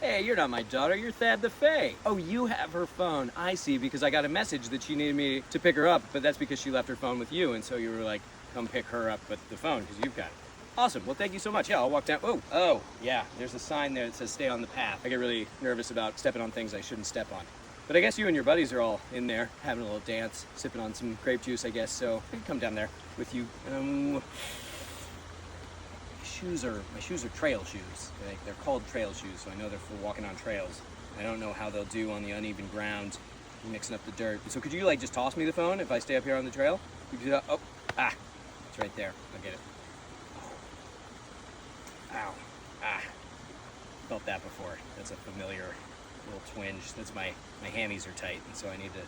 Hey, you're not my daughter, you're Thad the Fay. Oh, you have her phone. I see, because I got a message that she needed me to pick her up, but that's because she left her phone with you, and so you were like, come pick her up with the phone, because you've got it. Awesome, well thank you so much. Yeah, I'll walk down. Oh, yeah, there's a sign there that says stay on the path. I get really nervous about stepping on things I shouldn't step on. But I guess you and your buddies are all in there, having a little dance, sipping on some grape juice, I guess, so I can come down there with you. My shoes are trail shoes. They're called trail shoes, so I know they're for walking on trails. I don't know how they'll do on the uneven ground, mixing up the dirt. So could you like just toss me the phone if I stay up here on the trail? You do that? It's right there. I'll get it. Ow. Felt that before. That's a familiar little twinge. That's my hammies are tight, and so I need to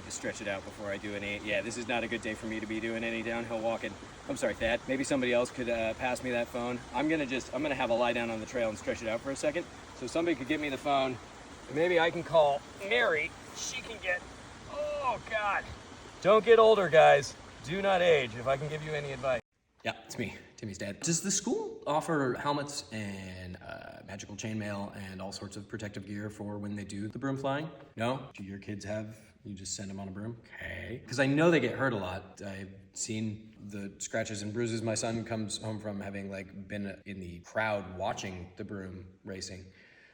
stretch it out before I do any. Yeah, this is not a good day for me to be doing any downhill walking. I'm sorry, Thad. Maybe somebody else could pass me that phone. I'm gonna have a lie down on the trail and stretch it out for a second. So somebody could give me the phone, and maybe I can call Mary. She can get. Oh God! Don't get older, guys. Do not age. If I can give you any advice. Yeah, it's me, Timmy's dad. Does the school offer helmets and magical chainmail and all sorts of protective gear for when they do the broom flying? No? Do your kids have? You just send them on a broom? Okay. Because I know they get hurt a lot. I've seen the scratches and bruises. My son comes home from having like been in the crowd watching the broom racing.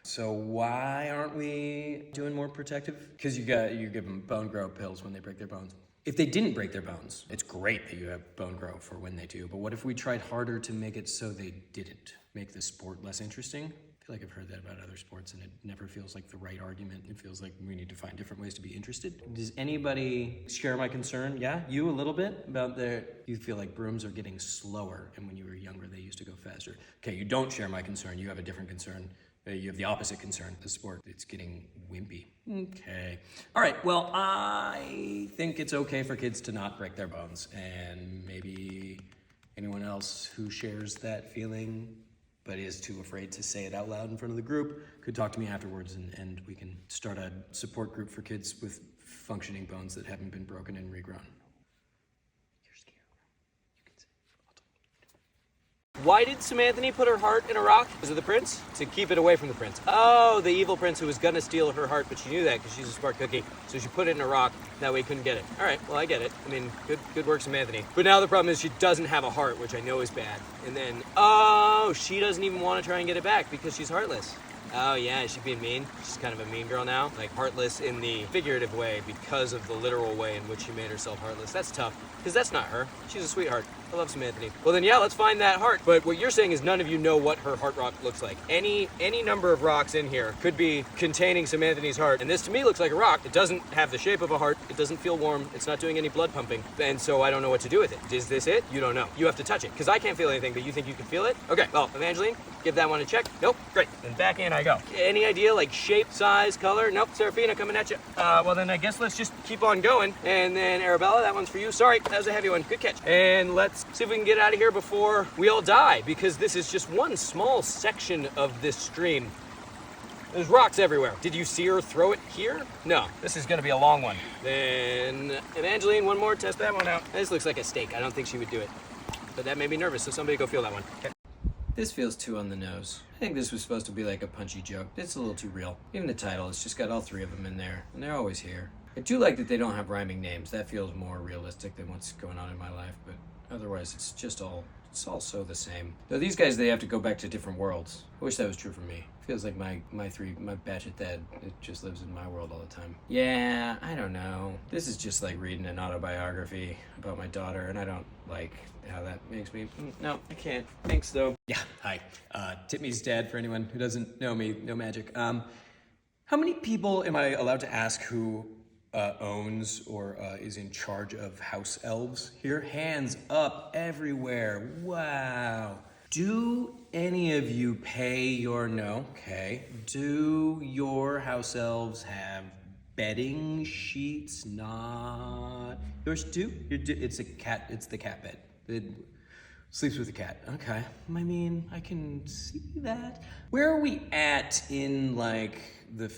So why aren't we doing more protective? Because you give them bone grow pills when they break their bones. If they didn't break their bones, it's great that you have bone grow for when they do, but what if we tried harder to make it so they didn't? Make the sport less interesting? I feel like I've heard that about other sports and it never feels like the right argument. It feels like we need to find different ways to be interested. Does anybody share my concern? Yeah, you a little bit about you feel like brooms are getting slower and when you were younger they used to go faster. Okay, you don't share my concern, you have a different concern. You have the opposite concern, the sport. It's getting wimpy. Okay. All right, well, I think it's okay for kids to not break their bones. And maybe anyone else who shares that feeling but is too afraid to say it out loud in front of the group could talk to me afterwards and we can start a support group for kids with functioning bones that haven't been broken and regrown. Why did Samantha put her heart in a rock? Was it the prince? To keep it away from the prince. Oh, the evil prince who was gonna steal her heart, but she knew that because she's a smart cookie. So she put it in a rock, that way he couldn't get it. All right, well, I get it. I mean, good work, Samantha. But now the problem is she doesn't have a heart, which I know is bad. And then, she doesn't even want to try and get it back because she's heartless. Oh yeah, is she being mean? She's kind of a mean girl now? Like heartless in the figurative way because of the literal way in which she made herself heartless. That's tough, because that's not her. She's a sweetheart. I love Samantha. Well then yeah, let's find that heart. But what you're saying is none of you know what her heart rock looks like. Any number of rocks in here could be containing Samantha's heart, and this to me looks like a rock. It doesn't have the shape of a heart. It doesn't feel warm. It's not doing any blood pumping. And so I don't know what to do with it. Is this it? You don't know. You have to touch it, because I can't feel anything, but you think you can feel it? Okay, well, Evangeline, give that one a check. Nope, great. Then back in I go. Any idea, like shape, size, color? Nope, Serafina coming at you. Well then I guess let's just keep on going. And then Arabella, that one's for you. Sorry, that was a heavy one. Good catch. And let's see if we can get out of here before we all die, because this is just one small section of this stream. There's rocks everywhere. Did you see her throw it here? No, this is gonna be a long one. Then Evangeline, one more, test that one out. This looks like a steak. I don't think she would do it. But that made me nervous, so somebody go feel that one. Okay. This feels too on the nose. I think this was supposed to be like a punchy joke. It's a little too real. Even the title, it's just got all three of them in there, and they're always here. I do like that they don't have rhyming names. That feels more realistic than what's going on in my life, but otherwise it's all so the same. Though these guys, they have to go back to different worlds. I wish that was true for me. Feels like my batch at Thad, it just lives in my world all the time. Yeah, I don't know. This is just like reading an autobiography about my daughter, and I don't like how that makes me. No, I can't. Thanks, though. Yeah, hi. Timmy's dad, for anyone who doesn't know me, no magic. How many people am I allowed to ask who owns or is in charge of house elves here? Hands up everywhere. Wow. Do any of you pay okay. Do your house elves have bedding sheets? Not yours do? It's a cat, it's the cat bed. It sleeps with the cat. Okay. I mean, I can see that. Where are we at in like the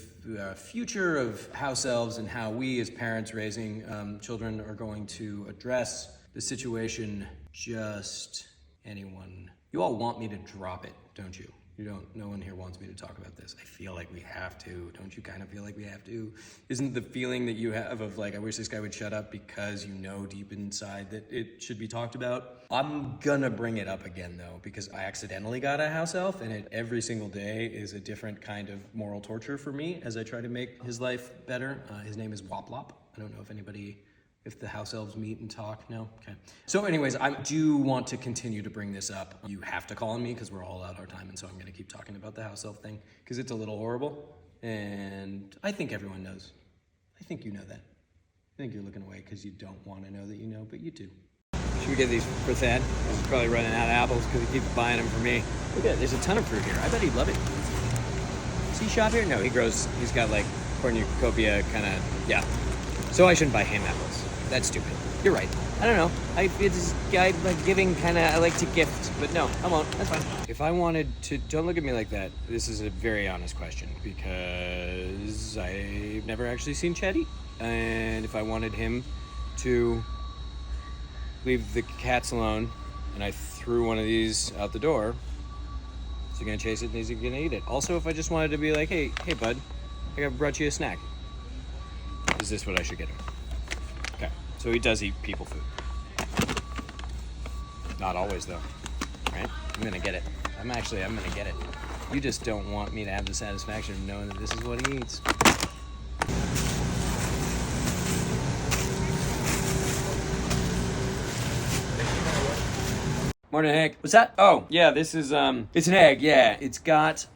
future of house elves and how we as parents raising children are going to address the situation? Just anyone. You all want me to drop it, don't you? No one here wants me to talk about this. I feel like we have to. Don't you kind of feel like we have to? Isn't the feeling that you have of like, I wish this guy would shut up because you know deep inside that it should be talked about? I'm gonna bring it up again though, because I accidentally got a house elf, and every single day is a different kind of moral torture for me as I try to make his life better. His name is Woplop. I don't know if the house elves meet and talk. No? Okay. So anyways, I do want to continue to bring this up. You have to call on me because we're all out our time, and so I'm gonna keep talking about the house elf thing because it's a little horrible, and I think everyone knows. I think you know that. I think you're looking away because you don't want to know that you know, but you do. Should we get these for Thad? He's probably running out of apples because he keeps buying them for me. Look at it, there's a ton of fruit here. I bet he'd love it. Does he shop here? No, he's got like cornucopia kind of, yeah. So I shouldn't buy ham apples. That's stupid. You're right. I don't know. I like giving kind of, I like to gift, but no, I won't. That's fine. If I wanted to, don't look at me like that. This is a very honest question because I've never actually seen Chetty. And if I wanted him to leave the cats alone and I threw one of these out the door, is he gonna chase it and is he gonna eat it? Also, if I just wanted to be like, hey bud, I brought you a snack. Is this what I should get him? Okay, so he does eat people food. Not always though, right? I'm gonna get it. I'm gonna get it. You just don't want me to have the satisfaction of knowing that this is what he eats. Morning, Hank. What's that? Oh, yeah, this is, it's an egg, yeah. It's got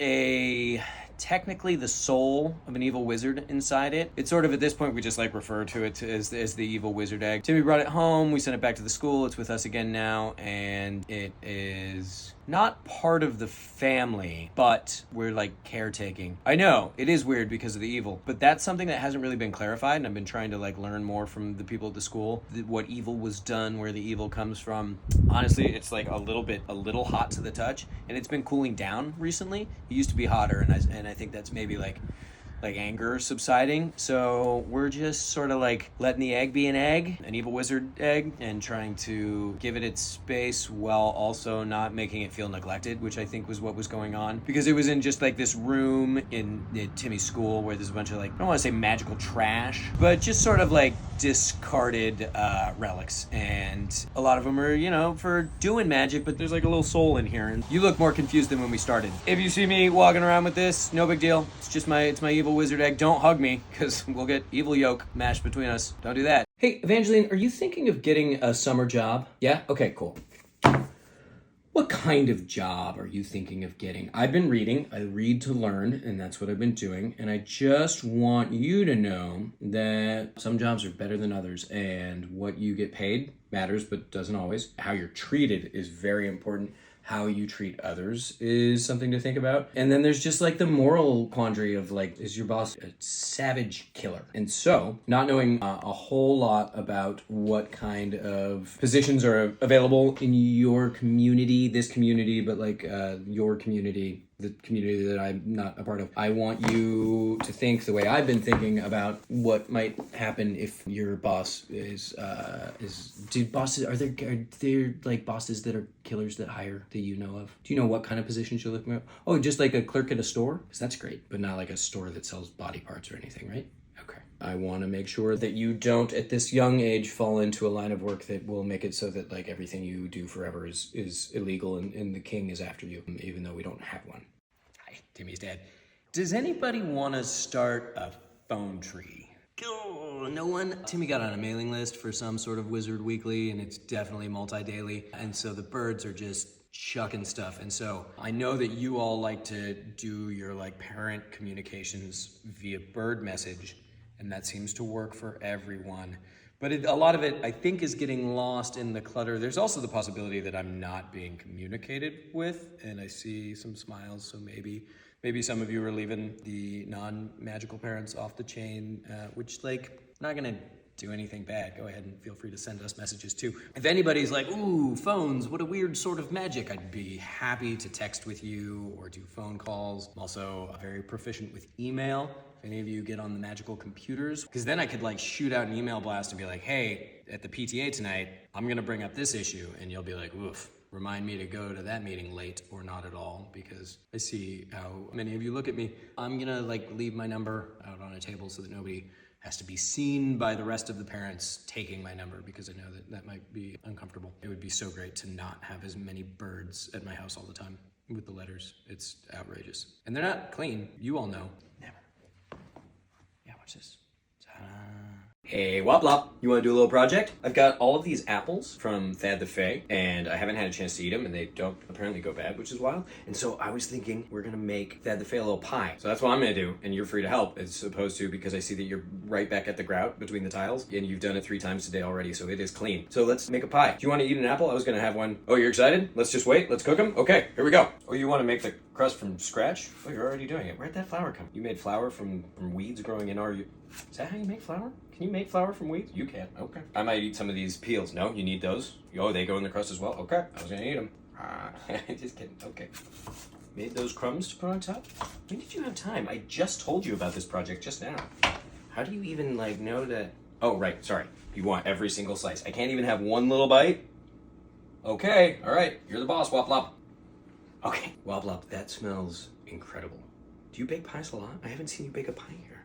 technically the soul of an evil wizard inside it. It's sort of, at this point, we just like refer to it as the evil wizard egg. Timmy brought it home, we sent it back to the school, it's with us again now, and it is not part of the family, but we're like caretaking. I know, it is weird because of the evil, but that's something that hasn't really been clarified, and I've been trying to like learn more from the people at the school, what evil was done, where the evil comes from. Honestly, it's like a little hot to the touch, and it's been cooling down recently. It used to be hotter, and I think that's maybe like anger subsiding. So we're just sort of like letting the egg be an egg, an evil wizard egg, and trying to give it its space while also not making it feel neglected, which I think was what was going on. Because it was in just like this room in Timmy's school where there's a bunch of like, I don't want to say magical trash, but just sort of like discarded relics. And a lot of them are, for doing magic, but there's like a little soul in here. And you look more confused than when we started. If you see me walking around with this, no big deal. It's my evil wizard egg. Don't hug me, because we'll get evil yolk mashed between us. Don't do that. Hey, Evangeline, are you thinking of getting a summer job? Yeah? Okay, cool. What kind of job are you thinking of getting? I've been reading. I read to learn, and that's what I've been doing. And I just want you to know that some jobs are better than others, and what you get paid matters, but doesn't always. How you're treated is very important. How you treat others is something to think about. And then there's just like the moral quandary of like, is your boss a savage killer? And so, not knowing a whole lot about what kind of positions are available in your community, this community, but like your community, the community that I'm not a part of. I want you to think the way I've been thinking about what might happen if your boss is are there like bosses that are killers that hire that you know of? Do you know what kind of positions you're looking at? Oh, just like a clerk at a store? Because that's great, but not like a store that sells body parts or anything, right? Okay. I want to make sure that you don't, at this young age, fall into a line of work that will make it so that like everything you do forever is illegal and the king is after you, even though we don't have one. Hi, Timmy's dad. Does anybody want to start a phone tree? Oh, no one? Timmy got on a mailing list for some sort of Wizard Weekly, and it's definitely multi-daily, and so the birds are just chucking stuff. And so I know that you all like to do your like parent communications via bird message, and that seems to work for everyone. But a lot of it, I think, is getting lost in the clutter. There's also the possibility that I'm not being communicated with, and I see some smiles, so maybe some of you are leaving the non-magical parents off the chain, which, like, not gonna do anything bad. Go ahead and feel free to send us messages too. If anybody's like, ooh, phones, what a weird sort of magic, I'd be happy to text with you or do phone calls. I'm also very proficient with email. If any of you get on the magical computers, because then I could like shoot out an email blast and be like, hey, at the PTA tonight, I'm gonna bring up this issue, and you'll be like, oof, remind me to go to that meeting late or not at all, because I see how many of you look at me. I'm gonna like leave my number out on a table so that nobody has to be seen by the rest of the parents taking my number, because I know that that might be uncomfortable. It would be so great to not have as many birds at my house all the time with the letters. It's outrageous. And they're not clean. You all know. Never. Yeah, watch this. Ta-da. Hey, wop lop. You want to do a little project? I've got all of these apples from Thad the Fay, and I haven't had a chance to eat them, and they don't apparently go bad, which is wild. And so I was thinking we're gonna make Thad the Fay a little pie. So that's what I'm gonna do, and you're free to help, as opposed to, because I see that you're right back at the grout between the tiles, and you've done it 3 times today already, so it is clean. So let's make a pie. Do you want to eat an apple? I was gonna have one. Oh, you're excited? Let's just wait. Let's cook them? Okay, here we go. Oh, you want to make the crust from scratch? Oh, you're already doing it. Where'd that flour come? You made flour from weeds growing in our... Is that how you make flour? Can you make flour from weeds? You can. Okay. I might eat some of these peels. No, you need those. Oh, they go in the crust as well. Okay. I was gonna eat them. Just kidding. Okay. Made those crumbs to put on top. When did you have time? I just told you about this project just now. How do you even like know that? Oh, right. Sorry. You want every single slice. I can't even have one little bite. Okay. All right. You're the boss. Wop lop. Okay. Wop lop. That smells incredible. Do you bake pies a lot? I haven't seen you bake a pie here.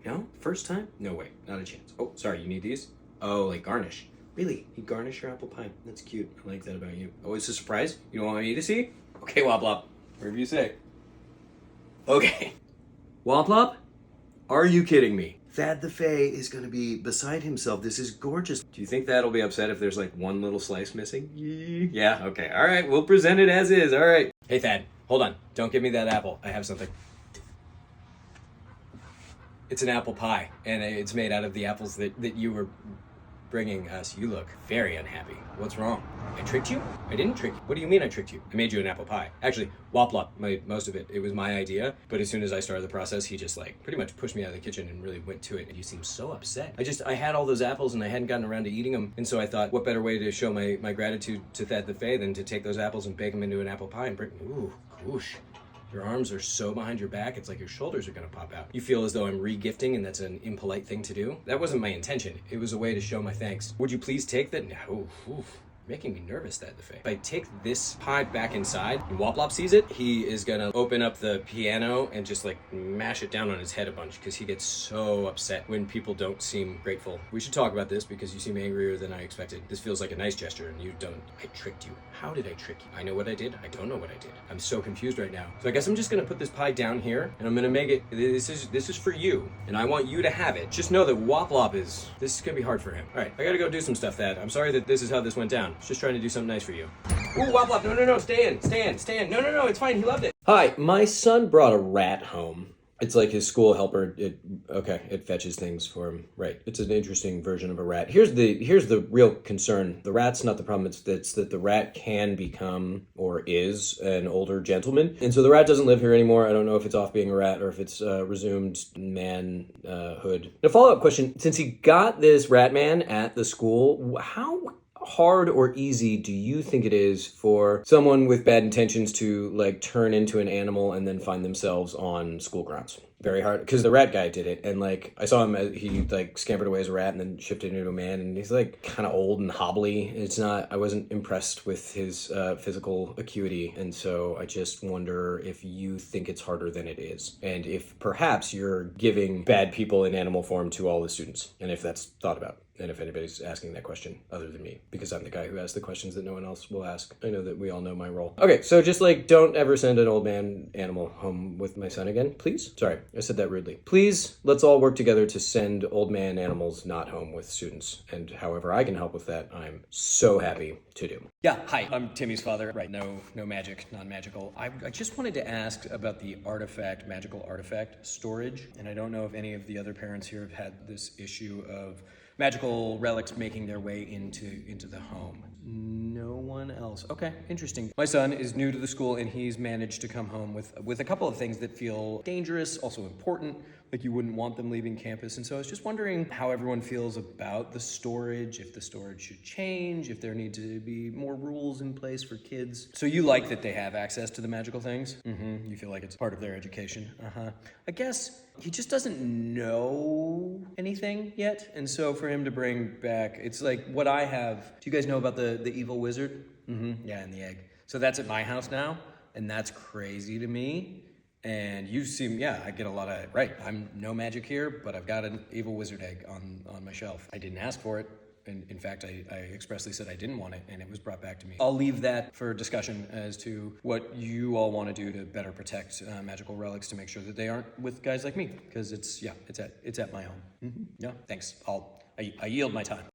No? First time? No way. Not a chance. Oh, sorry. You need these? Oh, like garnish. Really? You garnish your apple pie. That's cute. I like that about you. Oh, it's a surprise? You don't want me to see? Okay, Wop Lop. Whatever you say. Okay. Wop Lop? Are you kidding me? Thad the Fay is going to be beside himself. This is gorgeous. Do you think Thad'll be upset if there's like one little slice missing? Yeah, okay. All right. We'll present it as is. All right. Hey, Thad. Hold on. Don't give me that apple. I have something. It's an apple pie, and it's made out of the apples that you were bringing us. You look very unhappy. What's wrong? I tricked you? I didn't trick you. What do you mean I tricked you? I made you an apple pie. Actually, Wop Lop made most of it. It was my idea, but as soon as I started the process, he just like pretty much pushed me out of the kitchen and really went to it, and you seem so upset. I had all those apples and I hadn't gotten around to eating them, and so I thought, what better way to show my gratitude to Thad the Fay than to take those apples and bake them into an apple pie and bring, ooh, whoosh. Your arms are so behind your back, it's like your shoulders are gonna pop out. You feel as though I'm re-gifting and that's an impolite thing to do. That wasn't my intention. It was a way to show my thanks. Would you please take that? No, oof. Making me nervous, Thad the Fay. If I take this pie back inside and Wop Lop sees it, he is gonna open up the piano and just like mash it down on his head a bunch, because he gets so upset when people don't seem grateful. We should talk about this, because you seem angrier than I expected. This feels like a nice gesture and you don't. I tricked you. How did I trick you? I know what I did. I don't know what I did. I'm so confused right now. So I guess I'm just gonna put this pie down here and I'm gonna make it, this is for you, and I want you to have it. Just know that Wop Lop this is gonna be hard for him. All right, I gotta go do some stuff, Thad. I'm sorry that this is how this went down. Just trying to do something nice for you. Ooh, Wop Lop, no, stay in. No, it's fine, he loved it. Hi, my son brought a rat home. It's like his school helper. It fetches things for him. Right. It's an interesting version of a rat. Here's the real concern. The rat's not the problem. It's that the rat can become, or is, an older gentleman. And so the rat doesn't live here anymore. I don't know if it's off being a rat or if it's resumed manhood. A follow-up question. Since he got this rat man at the school, how hard or easy do you think it is for someone with bad intentions to like turn into an animal and then find themselves on school grounds? Very hard, because the rat guy did it, and like I saw him, he like scampered away as a rat and then shifted into a man, and he's like kind of old and hobbly. I wasn't impressed with his physical acuity, and so I just wonder if you think it's harder than it is, and if perhaps you're giving bad people in animal form to all the students, and if that's thought about. And if anybody's asking that question other than me, because I'm the guy who asks the questions that no one else will ask. I know that we all know my role. Okay, so just like, don't ever send an old man animal home with my son again, please. Sorry, I said that rudely. Please, let's all work together to send old man animals not home with students. And however I can help with that, I'm so happy to do. Yeah, hi, I'm Timmy's father. Right, no magic, non-magical. I just wanted to ask about the magical artifact storage. And I don't know if any of the other parents here have had this issue of magical relics making their way into the home. No one else. Okay, interesting. My son is new to the school, and he's managed to come home with a couple of things that feel dangerous, also important, like you wouldn't want them leaving campus. And so I was just wondering how everyone feels about the storage, if the storage should change, if there need to be more rules in place for kids. So you like that they have access to the magical things? Mm-hmm. You feel like it's part of their education? Uh-huh. I guess he just doesn't know anything yet. And so for him to bring back, it's like what I have. Do you guys know about the evil wizard? Yeah, and the egg. So that's at my house now, and that's crazy to me. And you seem, yeah, I get a lot of, right, I'm no magic here, but I've got an evil wizard egg on my shelf. I didn't ask for it. And in fact, I expressly said I didn't want it, and it was brought back to me. I'll leave that for discussion as to what you all want to do to better protect magical relics to make sure that they aren't with guys like me, because it's at my home. Yeah, thanks. I yield my time.